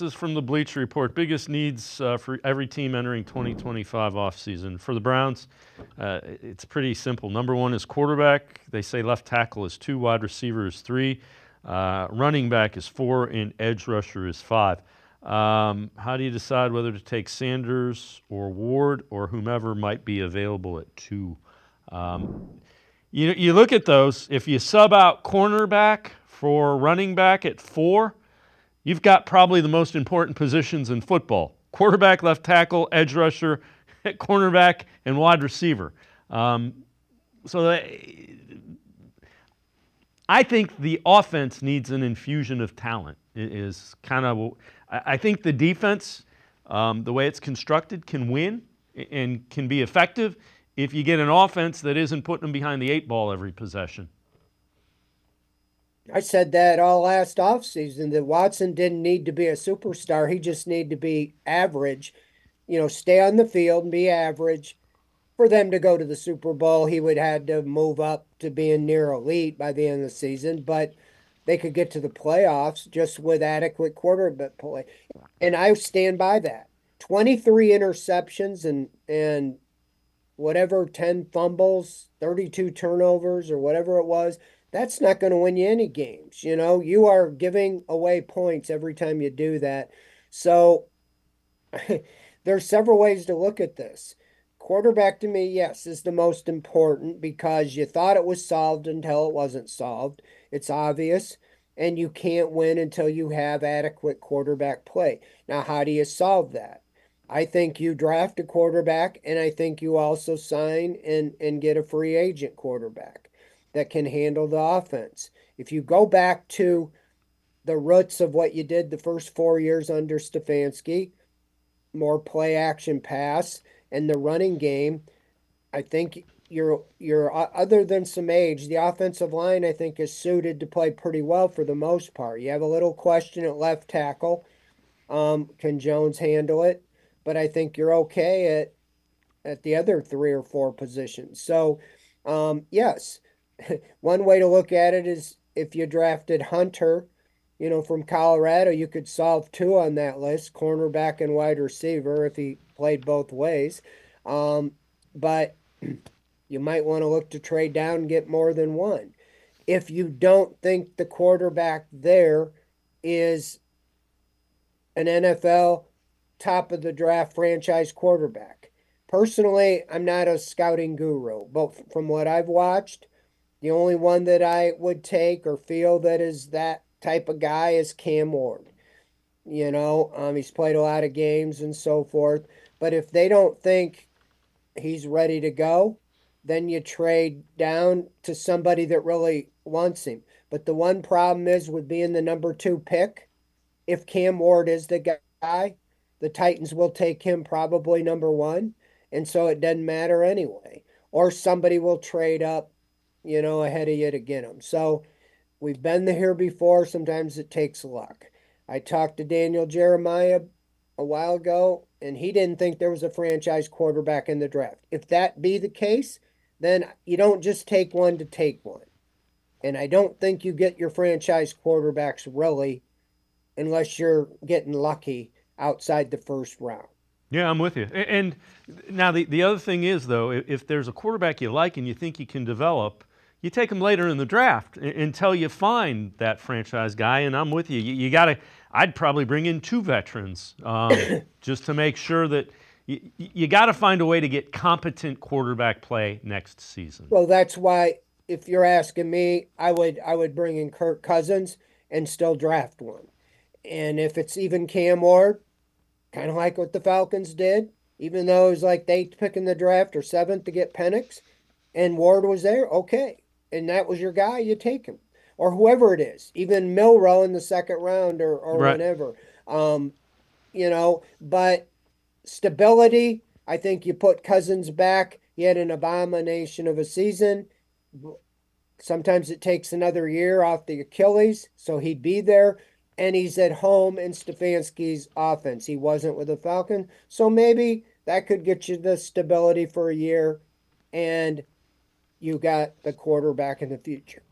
is from the Bleacher Report. Biggest needs for every team entering 2025 offseason. For the Browns, it's pretty simple. Number one is quarterback. They say left tackle is 2, wide receiver is 3, running back is 4, and edge rusher is 5. How do you decide whether to take Sanders or Ward or whomever might be available at 2? You look at those. If you sub out cornerback for running back at 4, you've got probably the most important positions in football: quarterback, left tackle, edge rusher, cornerback, and wide receiver. I think the offense needs an infusion of talent. I think the defense, the way it's constructed, can win and can be effective if you get an offense that isn't putting them behind the 8 ball every possession. I said that all last offseason that Watson didn't need to be a superstar. He just needed to be average, stay on the field and be average. For them to go to the Super Bowl, he would have had to move up to being near elite by the end of the season, but they could get to the playoffs just with adequate quarterback play. And I stand by that. 23 interceptions and whatever, 10 fumbles, 32 turnovers or whatever it was. That's not going to win you any games. You are giving away points every time you do that. So there's several ways to look at this. Quarterback to me, yes, is the most important because you thought it was solved until it wasn't solved. It's obvious, and you can't win until you have adequate quarterback play. Now, how do you solve that? I think you draft a quarterback, and I think you also sign and get a free agent quarterback that can handle the offense. If you go back to the roots of what you did the first 4 years under Stefanski, more play action pass, and the running game, I think you're other than some age, the offensive line I think is suited to play pretty well for the most part. You have a little question at left tackle. Can Jones handle it? But I think you're okay at the other 3 or 4 positions. So, yes, one way to look at it is if you drafted Hunter, from Colorado, you could solve 2 on that list, cornerback and wide receiver, if he played both ways. But you might want to look to trade down and get more than 1. If you don't think the quarterback there is an NFL top of the draft franchise quarterback. Personally, I'm not a scouting guru, but from what I've watched, the only one that I would take or feel that is that type of guy is Cam Ward. He's played a lot of games and so forth. But if they don't think he's ready to go, then you trade down to somebody that really wants him. But the one problem is with being the number 2 pick, if Cam Ward is the guy, the Titans will take him probably number 1. And so it doesn't matter anyway. Or somebody will trade up, ahead of you to get him. So we've been here before. Sometimes it takes luck. I talked to Daniel Jeremiah a while ago, and he didn't think there was a franchise quarterback in the draft. If that be the case, then you don't just take one to take one. And I don't think you get your franchise quarterbacks really unless you're getting lucky outside the first round. Yeah, I'm with you. And now the other thing is, though, if there's a quarterback you like and you think you can develop, you take him later in the draft until you find that franchise guy. And I'm with you. You got to. I'd probably bring in 2 veterans just to make sure that you got to find a way to get competent quarterback play next season. Well, that's why, if you're asking me, I would bring in Kirk Cousins and still draft one. And if it's even Cam Ward, kind of like what the Falcons did, even though it was like they pick in the draft or 7th to get Penix, and Ward was there, okay. And that was your guy, you take him. Or whoever it is, even Milrow in the 2nd round or Right. whenever. But stability, I think you put Cousins back. He had an abomination of a season. Sometimes it takes another year off the Achilles, so he'd be there. And he's at home in Stefanski's offense. He wasn't with the Falcon. So maybe that could get you the stability for a year, and you got the quarterback in the future.